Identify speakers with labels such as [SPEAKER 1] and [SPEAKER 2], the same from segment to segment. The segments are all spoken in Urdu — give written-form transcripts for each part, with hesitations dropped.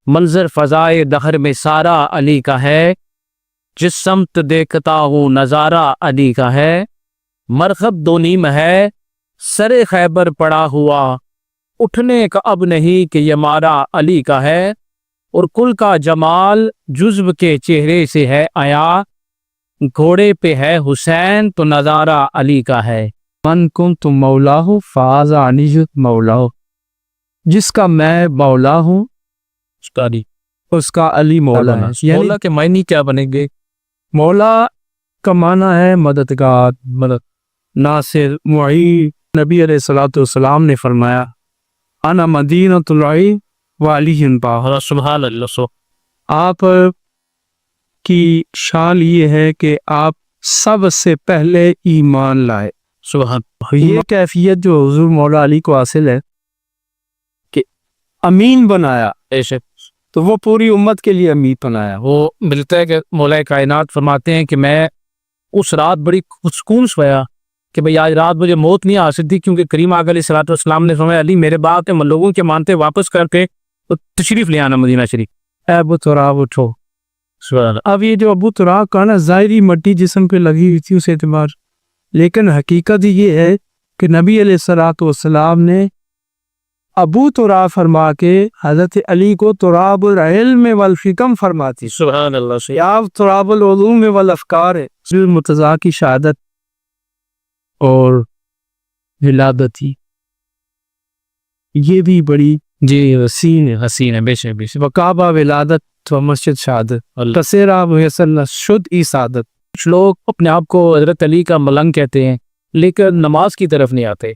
[SPEAKER 1] منظر فضائے دہر میں سارا علی کا ہے، جس سمت دیکھتا ہوں نظارہ علی کا ہے۔ مرغب دو نیم ہے سر خیبر پڑا ہوا، اٹھنے کا اب نہیں کہ یہ مارا علی کا ہے۔ اور کل کا جمال جزو کے چہرے سے ہے آیا، گھوڑے پہ ہے حسین تو نظارہ علی کا ہے۔
[SPEAKER 2] من کنت مولاہ فاز علی مولاہ، جس کا میں مولا ہوں اس کا علی مولا ہے۔ یعنی
[SPEAKER 1] مولا کے معنی کیا بنیں گے؟
[SPEAKER 2] مولا کا معنی ہے مددگار، مدد، ناصر، معین۔ نبی علیہ الصلوۃ والسلام نے فرمایا انا مدینۃ العلی وعلی باہ۔
[SPEAKER 1] سبحان اللہ۔
[SPEAKER 2] آپ کی شان یہ ہے کہ آپ سب سے پہلے ایمان لائے۔
[SPEAKER 1] سبحان
[SPEAKER 2] یہ کیفیت جو حضور مولا علی کو حاصل ہے کہ امین بنایا، تو وہ پوری امت کے لیے امین بنایا۔
[SPEAKER 1] وہ ملتا ہے کہ مولا کائنات فرماتے ہیں کہ میں اس رات بڑی سکون سویا کہ بھئی آج رات مجھے موت نہیں آ سکتی، کیونکہ کریم آقا علیہ الصلوۃ والسلام نے فرمایا علی میرے بات ہے لوگوں کے مانتے واپس کر کے تشریف لے آنا مدینہ شریف۔
[SPEAKER 2] اے ابو تراب اٹھو۔ اب یہ جو ابو تراب کا نا ظاہری مٹی جسم پہ لگی ہوئی تھی اس اعتبار، لیکن حقیقت یہ ہے کہ نبی علیہ الصلوۃ والسلام نے ابو تراب فرما کے حضرت علی کو تراب العلم والحکم فرماتی۔
[SPEAKER 1] سبحان اللہ۔
[SPEAKER 2] یا تراب العلوم والافکار ہے۔ مرتضیٰ کی شہادت اور ولادتی یہ بھی بڑی
[SPEAKER 1] جی حسین ہے، بے شک بے شک۔
[SPEAKER 2] وکعبہ ولادت و مسجد شہادت، کثیرہ میسر شد ای سعادت۔
[SPEAKER 1] کچھ لوگ اپنے آپ کو حضرت علی کا ملنگ کہتے ہیں لیکن نماز کی طرف نہیں آتے۔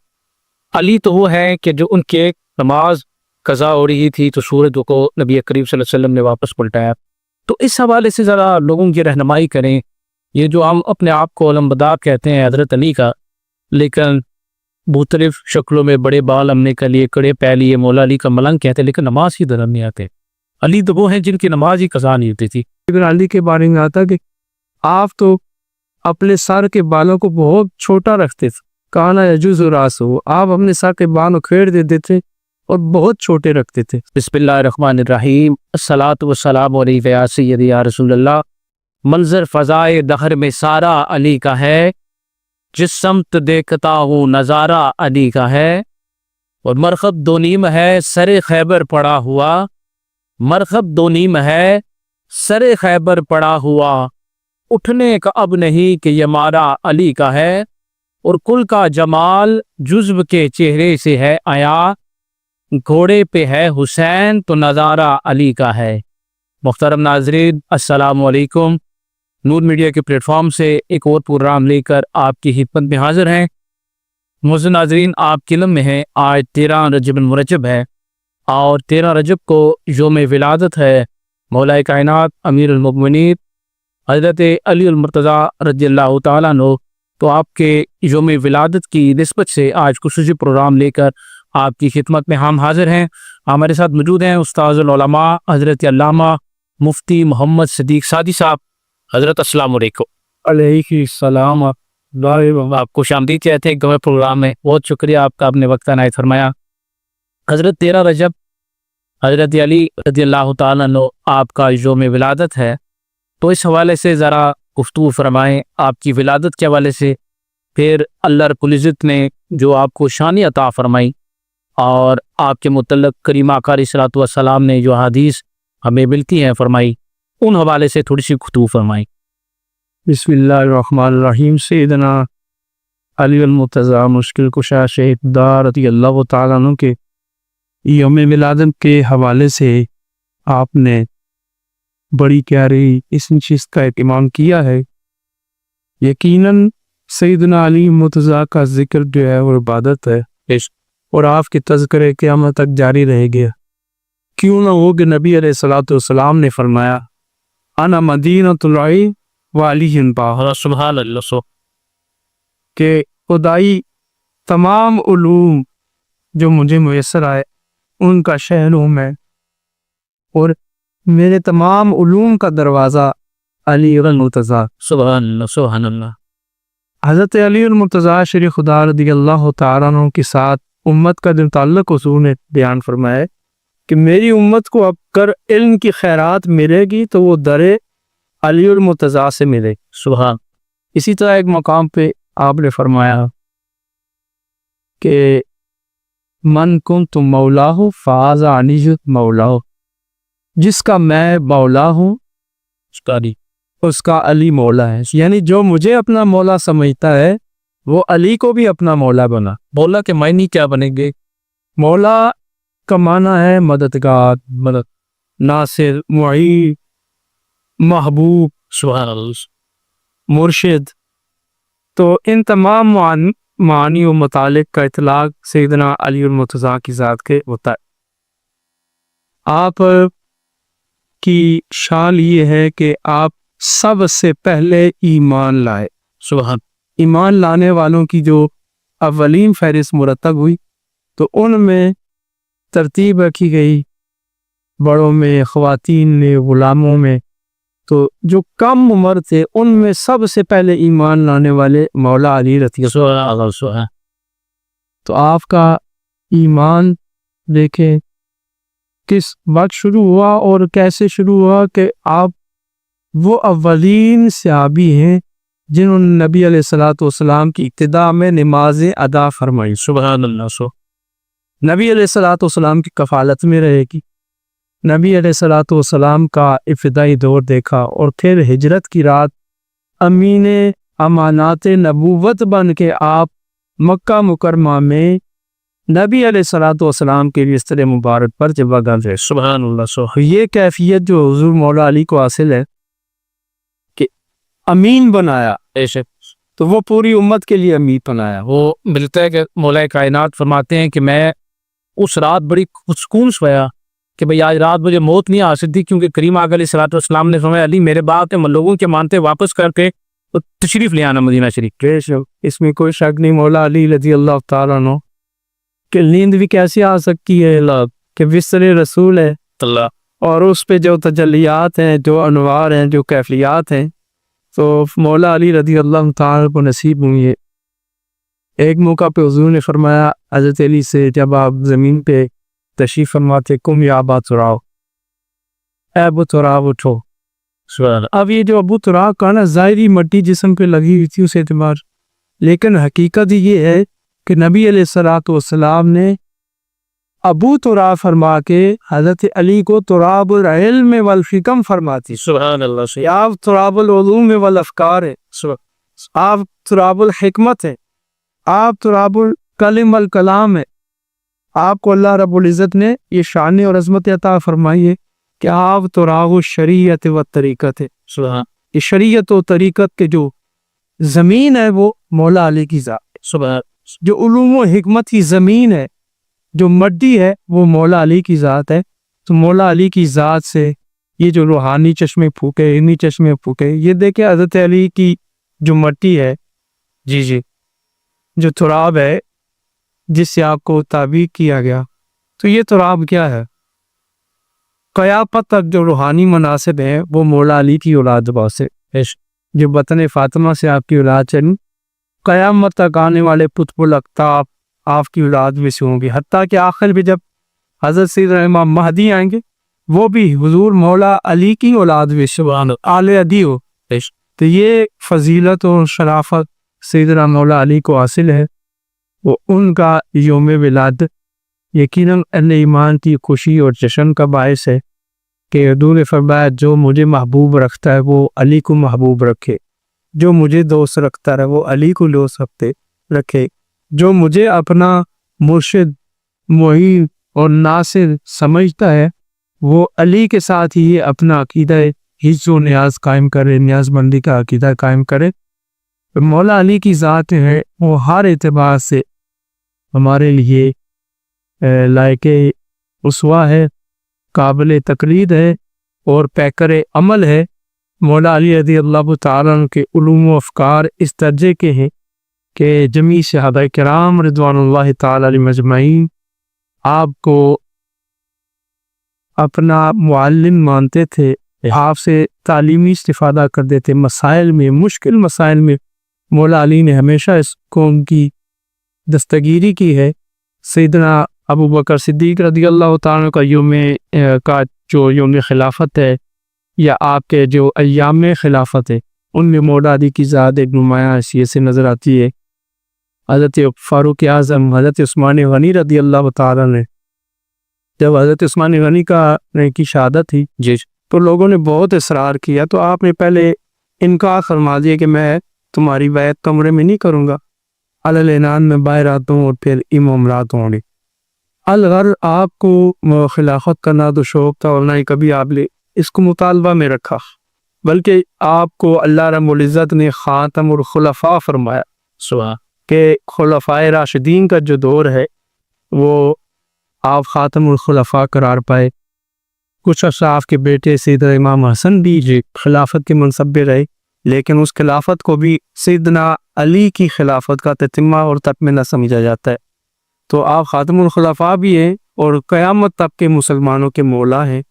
[SPEAKER 1] علی تو وہ ہے کہ جو ان کے نماز قضا ہو رہی تھی تو سورج کو نبی کریم صلی اللہ علیہ وسلم نے واپس پلٹایا۔ تو اس حوالے سے ذرا لوگوں کی رہنمائی کریں۔ یہ جو ہم اپنے آپ کو علمبردار کہتے ہیں حضرت علی کا، لیکن مختلف شکلوں میں بڑے بال ہم نے کر لیے، کڑے پہ لیے، مولا علی کا ملنگ کہتے ہیں، لیکن نماز کی طرف نہیں آتے۔ علی تو وہ ہیں جن کی نماز ہی قضا نہیں ہوتی تھی۔
[SPEAKER 2] علی کے بارے میں آتا کہ آپ تو اپنے سر کے بالوں کو بہت چھوٹا رکھتے تھے، کانا یجوز راس ہو، آپ اپنے سر کے بالوں کھیڑ دیتے تھے اور بہت چھوٹے رکھتے تھے۔
[SPEAKER 1] بسم اللہ الرحمن الرحیم، الصلاۃ والسلام علیک یا سیدی یا رسول اللہ۔ منظر فضائے دہر میں سارا علی کا ہے، جس سمت دیکھتا ہوں نظارہ علی کا ہے۔ اور مرغب دو نیم ہے سر خیبر پڑا ہوا، مرغب دو نیم ہے سر خیبر پڑا ہوا، اٹھنے کا اب نہیں کہ یہ مارا علی کا ہے۔ اور کل کا جمال جزو کے چہرے سے ہے آیا، گھوڑے پہ ہے حسین تو نظارہ علی کا ہے۔ محترم ناظرین، السلام علیکم۔ نور میڈیا کے پلیٹ فارم سے ایک اور پروگرام لے کر آپ کی خدمت میں حاضر ہیں۔ معزز ناظرین، آپ کے علم میں ہے آج 13 رجب المرجب ہے، اور 13 رجب کو یوم ولادت ہے مولا کائنات امیر المؤمنین حضرت علی المرتضیٰ رضی اللہ تعالیٰ عنہ۔ تو آپ کے یوم ولادت کی نسبت سے آج خصوصی پروگرام لے کر آپ کی خدمت میں ہم حاضر ہیں۔ ہمارے ساتھ موجود ہیں استاذ العلماء حضرت علامہ مفتی محمد صدیق سعدی صاحب۔ حضرت السلام علیکم۔
[SPEAKER 2] علیہ السلام۔
[SPEAKER 1] آپ کو آمدید کہتے ہیں گوئے پروگرام میں، بہت شکریہ آپ کا، آپ نے وقت عنایت فرمایا۔ حضرت 13 رجب حضرت علی رضی اللہ تعالیٰ عنہ آپ کا یوم ولادت ہے، تو اس حوالے سے ذرا گفتگو فرمائیں آپ کی ولادت کے حوالے سے، پھر اللہ رب العزت نے جو آپ کو شان عطا فرمائی اور آپ کے متعلق کریم آقا علیہ الصلوۃ والسلام نے جو حدیث ہمیں ملتی ہیں فرمائی، ان حوالے سے تھوڑی سی گفتگو فرمائیں۔
[SPEAKER 2] بسم اللہ الرحمن الرحیم۔ سیدنا علی المرتضیٰ مشکل کشا شہید دار رضی اللہ تعالیٰ عنہ کے یوم ولادت کے حوالے سے آپ نے بڑی پیاری اس چیز کا اہتمام کیا ہے۔ یقیناً سیدنا علی مرتضیٰ کا ذکر جو ہے وہ عبادت ہے، اور آپ کے تذکرے قیامت تک جاری رہے گا۔ کیوں نہ ہو کہ نبی علیہ الصلوۃ والسلام نے فرمایا انا مدینۃ العلی وعلی باہ،
[SPEAKER 1] سبحان اللہ،
[SPEAKER 2] کہ خدائی تمام علوم جو مجھے میسر آئے ان کا شہر ہوں میں، اور میرے تمام علوم کا دروازہ علی المرتضیٰ۔
[SPEAKER 1] سبحان اللہ سبحان اللہ۔
[SPEAKER 2] حضرت علی المرتضیٰ شریف خدا رضی اللہ تعالیٰ عنہ کے ساتھ امت کا جو تعلق حضور نے بیان فرمایا ہے کہ میری امت کو اب کر علم کی خیرات ملے گی تو وہ در علی المرتضیٰ سے ملے.
[SPEAKER 1] سبحان.
[SPEAKER 2] اسی طرح ایک مقام پہ آپ نے فرمایا کہ من کنت مولاہ فہذا علی مولاہ، جس کا میں مولا ہوں اس کا علی مولا ہے. یعنی جو مجھے اپنا مولا سمجھتا ہے وہ علی کو بھی اپنا مولا بنا.
[SPEAKER 1] مولا کے معنی کیا بنیں گے؟
[SPEAKER 2] مولا کا معنی ہے مددگار، مدد، ناصر، معین، محبوب،
[SPEAKER 1] سبحان اللہ.
[SPEAKER 2] مرشد. تو ان تمام معانی و متعلق کا اطلاق سیدنا علی المرتضیٰ کی ذات کے ہوتا ہے. آپ کی شان یہ ہے کہ آپ سب سے پہلے ایمان لائے.
[SPEAKER 1] سبحان.
[SPEAKER 2] ایمان لانے والوں کی جو اولین فہرست مرتب ہوئی تو ان میں ترتیب رکھی گئی، بڑوں میں، خواتین میں، غلاموں میں. تو جو کم عمر تھے ان میں سب سے پہلے ایمان لانے والے مولا علی رضی اللہ عنہ.
[SPEAKER 1] سبحان.
[SPEAKER 2] تو آپ کا ایمان دیکھیں کس وقت شروع ہوا اور کیسے شروع ہوا کہ آپ وہ اولین صحابی ہیں جنہوں نے نبی علیہ الصلوۃ والسلام کی ابتدا میں نمازیں ادا فرمائی.
[SPEAKER 1] سبحان اللہ.
[SPEAKER 2] نبی علیہ الصلوۃ والسلام کی کفالت میں رہے گی. نبی علیہ الصلوۃ والسلام کا ابتدائی دور دیکھا اور پھر ہجرت کی رات امین امانات نبوت بن کے آپ مکہ مکرمہ میں نبی علیہ الصلوۃ والسلام کے بستر مبارک پر جگہ گزرے.
[SPEAKER 1] سبحان اللہ.
[SPEAKER 2] یہ کیفیت جو حضور مولا علی کو حاصل ہے کہ امین بنایا، تو وہ پوری امت کے لیے امین بنایا.
[SPEAKER 1] وہ ملتا ہے کہ مولا کائنات فرماتے ہیں کہ میں اس رات بڑی سکون سویا کہ بھئی آج رات مجھے موت نہیں آ سکتی، کیونکہ کریم آقا علیہ الصلوۃ والسلام نے فرمایا علی میرے باپ کے لوگوں کے مانتے واپس کر کے تشریف لے آنا مدینہ شریف.
[SPEAKER 2] اس میں کوئی شک نہیں. مولا علی رضی اللہ تعالیٰ عنہ کہ نیند بھی کیسے آ سکتی ہے کہ بستر رسول ہے
[SPEAKER 1] اللہ،
[SPEAKER 2] اور اس پہ جو تجلیات ہیں، جو انوار ہیں، جو کیفیات ہیں، تو مولا علی رضی اللہ تعالیٰ کو نصیب ہوئی ہے. ایک موقع پہ حضور نے فرمایا حضرت علی سے جب آپ زمین پہ تشریف فرماتے، کم یا ابا تراؤ، اے ابو تراؤ اٹھو. اب یہ جو ابو تراؤ کا نا ظاہری مٹی جسم پہ لگی ہوئی تھی اس اعتبار، لیکن حقیقت یہ ہے کہ نبی علیہ الصلوۃ والسلام نے ابو تراب فرما کے حضرت علی کو تراب العلم والحکم فرماتی.
[SPEAKER 1] سبحان اللہ.
[SPEAKER 2] آپ تراب العلوم والافکار ہے، آپ تراب الحکمت ہے، آپ تراب الکلم والکلام ہے. آپ کو اللہ رب العزت نے یہ شان اور عظمت عطا فرمائی ہے کہ آپ تراب الشریعت و طریقت ہے.
[SPEAKER 1] سبحان.
[SPEAKER 2] یہ شریعت و طریقت کے جو زمین ہے وہ مولا علی کی ذات ہے.
[SPEAKER 1] سبحان.
[SPEAKER 2] جو علوم و حکمت کی زمین ہے، جو مٹی ہے، وہ مولا علی کی ذات ہے. تو مولا علی کی ذات سے یہ جو روحانی چشمے پھوکے، انی چشمے پھوکے، یہ دیکھیں حضرت علی کی جو مٹی ہے، جی جو تراب ہے جس سے آپ کو تعبیر کیا گیا، تو یہ تراب کیا ہے؟ قیامت تک جو روحانی مناسب ہیں وہ مولا علی کی اولاد سے، جو بطن فاطمہ سے آپ کی اولاد چلی، قیامت تک آنے والے قطب الاقطاب آپ کی اولاد میں سے ہوں گے، حتیٰ کہ آخر میں جب حضرت سیدنا امام مہدی آئیں گے وہ بھی حضور مولا علی کی اولاد میں سے آل عدی ہو. تو یہ فضیلت اور شرافت سیدنا مولا علی کو حاصل ہے. وہ ان کا یوم ولادت یقیناً اہل ایمان کی خوشی اور جشن کا باعث ہے کہ حضور نے فرمایا جو مجھے محبوب رکھتا ہے وہ علی کو محبوب رکھے، جو مجھے دوست رکھتا ہے وہ علی کو دوست رکھے، جو مجھے اپنا مرشد، معین اور ناصر سمجھتا ہے وہ علی کے ساتھ ہی اپنا عقیدہ حفظ و نیاز قائم کرے، نیاز مندی کا عقیدہ قائم کرے. مولا علی کی ذات ہے وہ ہر اعتبار سے ہمارے لیے لائق اسوہ ہے، قابل تقلید ہے اور پیکر عمل ہے. مولا علی رضی اللہ تعالیٰ عنہ کے علوم و افکار اس درجے کے ہیں کہ جمیع صحابہ کرام رضوان اللہ تعالیٰ علیہم اجمعین آپ کو اپنا معلم مانتے تھے، آپ سے تعلیمی استفادہ کرتے تھے. مسائل میں، مشکل مسائل میں مولا علی نے ہمیشہ اس قوم کی دستگیری کی ہے. سیدنا ابو بکر صدیق رضی اللہ تعالیٰ کا یوم خلافت ہے یا آپ کے جو ایام خلافت ہے، ان میں مولا علی کی ذات ایک نمایاں حیثیت سے نظر آتی ہے۔ حضرت فاروق اعظم حضرت عثمان غنی رضی اللہ تعالیٰ نے جب حضرت عثمان غنی کی شہادت تھی تو لوگوں نے بہت اصرار کیا، تو آپ نے پہلے انکار فرما دیا کہ میں تمہاری بیعت کمرے میں نہیں کروں گا، اعلان میں باہر آتا ہوں اور پھر امامرات ہوں گے۔ الغر آپ کو خلافت کا نہ تو شوق تھا اور نہ ہی کبھی آپ نے اس کو مطالبہ میں رکھا، بلکہ آپ کو اللہ رب العزت نے خاتم الخلفاء فرمایا کہ خلفائے راشدین کا جو دور ہے وہ آپ خاتم الخلفاء قرار پائے۔ کچھ اشراف کے بیٹے سیدنا امام حسن بھی خلافت کے منصب پہ رہے، لیکن اس خلافت کو بھی سیدنا علی کی خلافت کا تتمہ اور تکملہ سمجھا جاتا ہے۔ تو آپ خاتم الخلفاء بھی ہیں اور قیامت تک کے مسلمانوں کے مولا ہیں،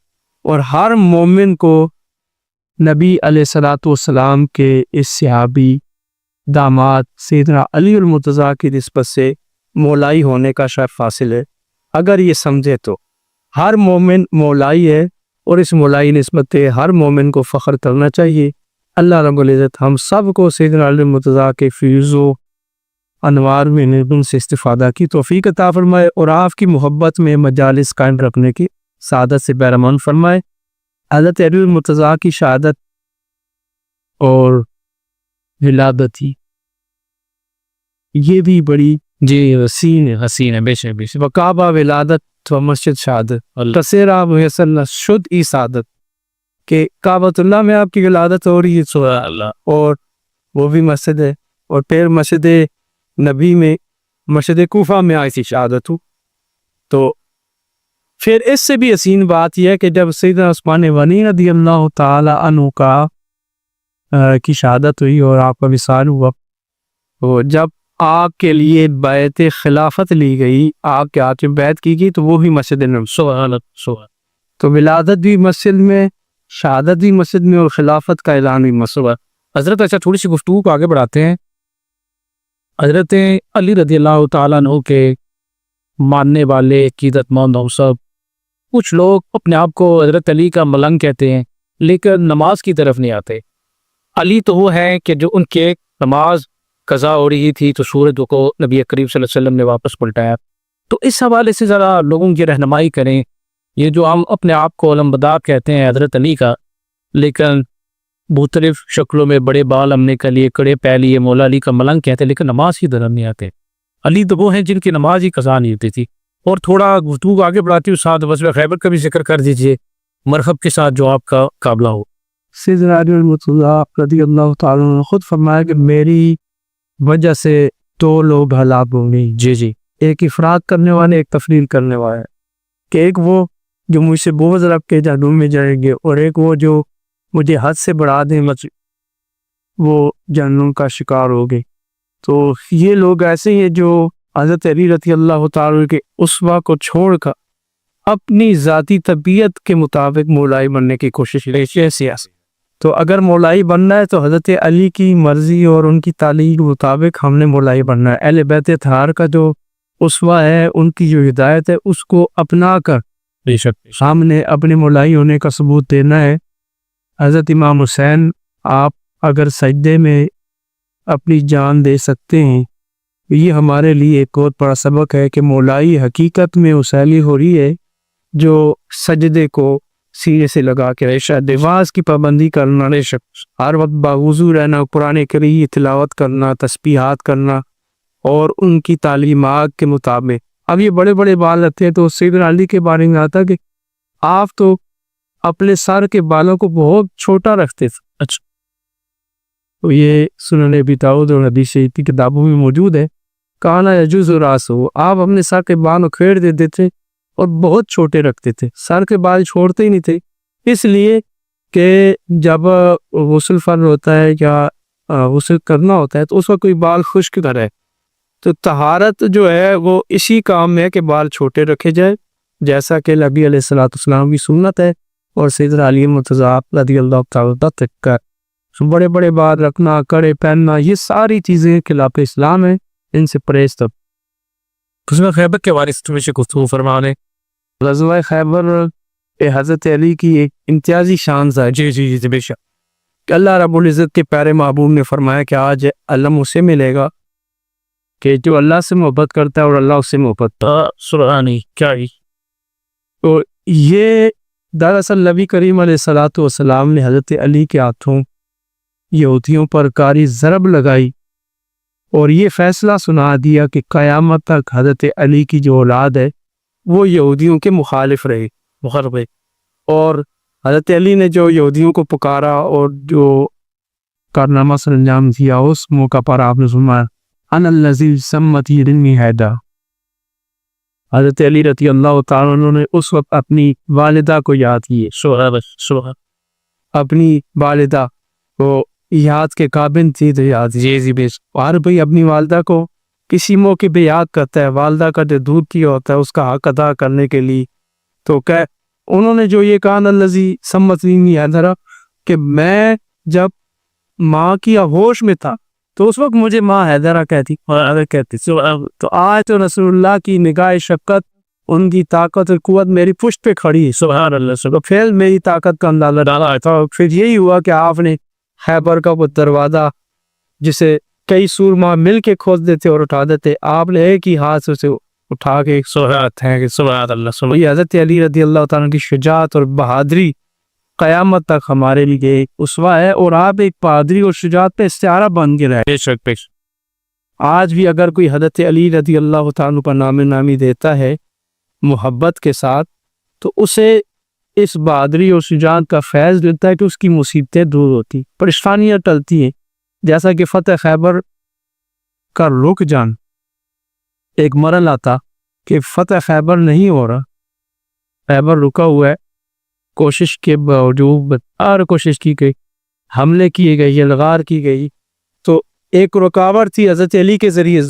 [SPEAKER 2] اور ہر مومن کو نبی علیہ الصلوۃ والسلام کے اس صحابی داماد سیدنا علی المرتضیٰ کی نسبت سے مولائی ہونے کا شرف حاصل ہے۔ اگر یہ سمجھے تو ہر مومن مولائی ہے، اور اس مولائی نسبت سے ہر مومن کو فخر کرنا چاہیے۔ اللہ رب العزت ہم سب کو سیدنا علی المرتضیٰ کے فیض و انوار میں ان سے استفادہ کی توفیق عطا فرمائے، اور آپ کی محبت میں مجالس قائم رکھنے کی سعادت سے بہرمان فرمائے۔ حضرت علی المرتضیٰ کی شہادت اور ولادت یہ بھی بڑی حسین ہے، بے شک وکعبہ ولادت و مسجد شہادت کثیرہ میسر شد ای سعادت، کہ کعبۃ اللہ میں آپ کی ولادت ہو رہی ہے سبحان اللہ، اور وہ بھی مسجد ہے، اور پھر مسجد نبی میں مسجد کوفہ میں آئی تھی شہادت ہو۔ تو پھر اس سے بھی حسین بات یہ ہے کہ جب سیدنا عثمان غنی رضی اللہ تعالی عنہ کی شہادت ہوئی اور آپ کا وصال ہوا، تو جب آپ کے لیے بیعت خلافت لی گئی، آپ کے ہاتھ میں بیعت کی گئی، تو وہ بھی مسجد نبی سبحان اللہ، تو ولادت بھی مسجد میں، شہادت بھی مسجد میں، اور خلافت کا اعلان بھی مسجد میں۔
[SPEAKER 1] حضرت اچھا تھوڑی سی گفتگو کو آگے بڑھاتے ہیں۔ حضرت علی رضی اللہ تعالیٰ عنہ کے ماننے والے عقیدت مند ہم سب، کچھ لوگ اپنے آپ کو حضرت علی کا ملنگ کہتے ہیں، لیکن نماز کی طرف نہیں آتے۔ علی تو وہ ہے کہ جو ان کے نماز قضا ہو رہی تھی تو سورج کو نبی کریم صلی اللہ علیہ وسلم نے واپس پلٹایا۔ تو اس حوالے سے ذرا لوگوں کی رہنمائی کریں۔ یہ جو ہم اپنے آپ کو علمبردار کہتے ہیں حضرت علی کا، لیکن مختلف شکلوں میں بڑے بال ہم نے کر لیے، کڑے پہ لیے، مولا علی کا ملنگ کہتے ہیں، لیکن نماز کی طرف نہیں آتے۔ علی تو وہ ہیں جن کی نماز ہی قضا نہیں ہوتی تھی۔ اور تھوڑا گفتگو آگے بڑھاتی ہوں، ساتھ غزوہ خیبر کا بھی ذکر کر دیجئے مرحب کے ساتھ جو آپ کا قابلہ ہو۔
[SPEAKER 2] سیدنا علی المرتضیٰ رضی اللہ تعالیٰ عنہ خود فرمایا کہ میری وجہ سے دو لوگ ہلاک ہوں گے،
[SPEAKER 1] جی
[SPEAKER 2] ایک افراد کرنے والے، ایک تفریل کرنے والے، کہ ایک وہ جو مجھ سے بغض رکھ کے جہنم میں جائیں گے، اور ایک وہ جو مجھے حد سے بڑھا دیں، وہ جہنم کا شکار ہو گئے۔ تو یہ لوگ ایسے ہیں جو حضرت علی رضی اللہ تعالیٰ کے اسوہ کو چھوڑ کر اپنی ذاتی طبیعت کے مطابق مولائی بننے کی کوشش کرتے ہیں۔ تو اگر مولائی بننا ہے تو حضرت علی کی مرضی اور ان کی تعلیم کے مطابق ہم نے مولائی بننا ہے۔ اہل بیت اطہار کا جو اسوہ ہے، ان کی جو ہدایت ہے، اس کو اپنا کر
[SPEAKER 1] بے شک
[SPEAKER 2] ہم نے اپنے مولائی ہونے کا ثبوت دینا ہے۔ حضرت امام حسین، آپ اگر سجدے میں اپنی جان دے سکتے ہیں، یہ ہمارے لیے ایک اور بڑا سبق ہے کہ مولائی حقیقت میں اسیلی ہو رہی ہے جو سجدے کو سینے سے لگا کے نماز کی پابندی کرنا، ہر وقت باوضو رہنا، قرآن کریم تلاوت کرنا، تسبیحات کرنا، اور ان کی تعلیمات کے مطابق۔ اب یہ بڑے بڑے بال رہتے ہیں، تو سیدنا علی کے بارے میں آتا کہ آپ تو اپنے سر کے بالوں کو بہت چھوٹا رکھتے تھے۔
[SPEAKER 1] اچھا،
[SPEAKER 2] تو یہ سنن ابی داؤد اور حدیث شریف کی کتابوں میں موجود ہے۔ کانا یجوز راسہ، آپ اپنے سر کے بالوں کھیڑ دیتے تھے اور بہت چھوٹے رکھتے تھے، سر کے بال چھوڑتے ہی نہیں تھے، اس لیے کہ جب غسل فرض ہوتا ہے یا غسل کرنا ہوتا ہے تو اس وقت کوئی بال خشک کرے، تو طہارت جو ہے وہ اسی کام میں ہے کہ بال چھوٹے رکھے جائے، جیسا کہ نبی علیہ الصلوۃ والسلام کی سنت ہے، اور سیدنا علی مرتضیٰ رضی اللہ تعالیٰ تک کا بڑے بڑے بال رکھنا، کڑے پہننا، یہ ساری چیزیں خلاف اسلام ہیں، ان سے پرہیز تب۔
[SPEAKER 1] غزوہ خیبر کے بارے میں سے گفتگو فرمانے.
[SPEAKER 2] غزوہ خیبر حضرت علی کی ایک امتیازی شان ہے.
[SPEAKER 1] جی جی جی بے شک.
[SPEAKER 2] کہ اللہ رب العزت کے پیارے محبوب نے فرمایا کہ آج علم اسے ملے گا کہ جو اللہ سے محبت کرتا ہے اور اللہ اس سے محبت کرتا ہے.
[SPEAKER 1] سبحانی کیا ہی.
[SPEAKER 2] تو یہ دراصل نبی کریم علیہ الصلوۃ والسلام نے حضرت علی کے ہاتھوں یہودیوں پر کاری ضرب لگائی اور یہ فیصلہ سنا دیا کہ قیامت تک حضرت علی کی جو اولاد ہے وہ یہودیوں کے مخالف رہے.
[SPEAKER 1] مخرب.
[SPEAKER 2] اور حضرت علی نے جو یہودیوں کو پکارا اور جو کارنامہ سر انجام دیا اس موقع پر آپ نے فرمایا ان الذی سمتی رنی حیدہ. حضرت علی رضی اللہ تعالیٰ عنہ نے اس وقت اپنی والدہ کو یاد کیے.
[SPEAKER 1] سبحان.
[SPEAKER 2] اپنی والدہ کو یاد کے قابل تھی تو یاد.
[SPEAKER 1] جی جی بے شک.
[SPEAKER 2] ہر بھائی اپنی والدہ کو کسی موقع پہ یاد کرتا ہے. والدہ کا جو دودھ کیا ہوتا ہے اس کا حق ادا کرنے کے لیے. تو کہ انہوں نے جو یہ کہا الذی سمتنی حیدہ کہ میں جب ماں کی ہوش میں تھا تو اس وقت مجھے ماں حیدرہ کہتی. تو آج تو رسول اللہ کی نگاہ شفقت ان کی طاقت اور قوت میری پشت پہ کھڑی.
[SPEAKER 1] سبحان اللہ.
[SPEAKER 2] تو پھر میری طاقت کا اندازہ ڈالا تھا. پھر یہی ہوا کہ آپ نے خیبر کا وہ دروازہ جسے کئی سورما مل کے کھول دیتے اور اٹھا دیتے آپ نے ایک ہی ہاتھ سے اسے اٹھا کے
[SPEAKER 1] سبحان اللہ.
[SPEAKER 2] یہ حضرت علی رضی اللہ تعالیٰ کی شجاعت اور بہادری قیامت تک ہمارے لیے اسوہ ہے. اور آپ ایک بہادری اور شجاعت پہ استعارہ بن کے رہے.
[SPEAKER 1] بے شک بے شک.
[SPEAKER 2] آج بھی اگر کوئی حضرت علی رضی اللہ تعالیٰ پر نامی دیتا ہے محبت کے ساتھ تو اسے اس بہادری اور شجاعت کا فیض دیتا ہے کہ اس کی مصیبتیں دور ہوتی, پریشانیاں ٹلتی ہیں. جیسا کہ فتح خیبر کا رک جان ایک مرحلہ تھا کہ فتح خیبر نہیں ہو رہا, خیبر رکا ہوا ہے. کوشش کے باوجود ہر کوشش کی گئی, حملے کیے گئے, الغار کی گئی, تو ایک رکاوٹ تھی حضرت علی کے ذریعے.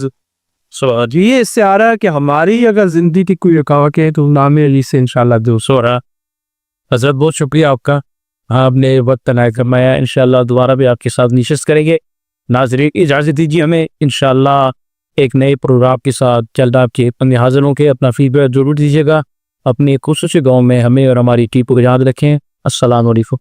[SPEAKER 2] یہ اس سے آ رہا ہے کہ ہماری اگر زندگی کی کوئی رکاوٹ ہے تو نام علی سے انشاءاللہ دور ہو رہا.
[SPEAKER 1] حضرت بہت شکریہ آپ کا, آپ نے وقت عنایت فرمایا. انشاءاللہ دوبارہ بھی آپ کے ساتھ نشست کریں گے. ناظرین اجازت دیجیے ہمیں, انشاءاللہ ایک نئے پروگرام کے ساتھ جلد آپ کے اپنے حاضر ہوں کے. اپنا فیڈ بیک ضرور دیجیے گا. اپنے خصوصی گاؤں میں ہمیں اور ہماری ٹیم کو یاد رکھیں. السلام علیکم.